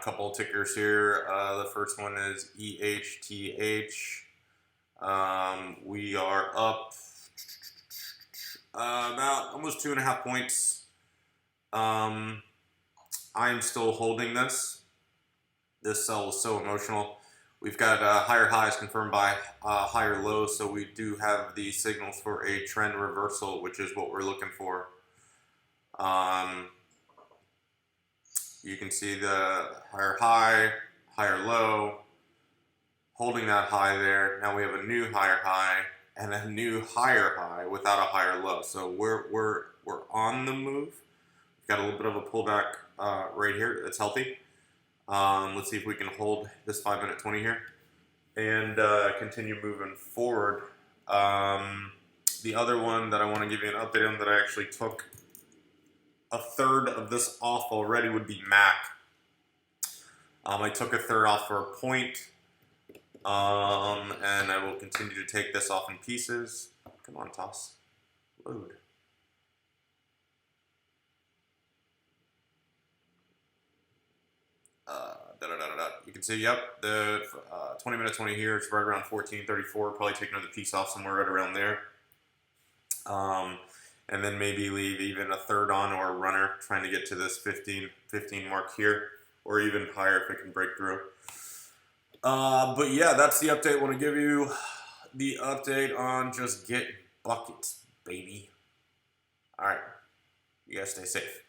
couple tickers here. The first one is EHTH. We are up about almost 2.5 points. I am still holding this. This sell was so emotional. We've got higher highs confirmed by higher lows, so we do have the signals for a trend reversal, which is what we're looking for. You can see the higher high, higher low, holding that high there. Now we have a new higher high and a new higher high without a higher low. So we're on the move. We've got a little bit of a pullback right here. That's healthy. Let's see if we can hold this 5-minute 20 here and continue moving forward. The other one that I want to give you an update on that I actually took a third of this off already would be MAC. I took a third off for a point, and I will continue to take this off in pieces. Come on, toss. Load. You can see, yep, the 20-minute 20 here, it's right around 14.34. Probably take another piece off somewhere right around there. And then maybe leave even a third on or a runner trying to get to this 15 mark here, or even higher if it can break through. But yeah, that's the update. I want to give you the update on just getting buckets, baby. All right, you guys stay safe.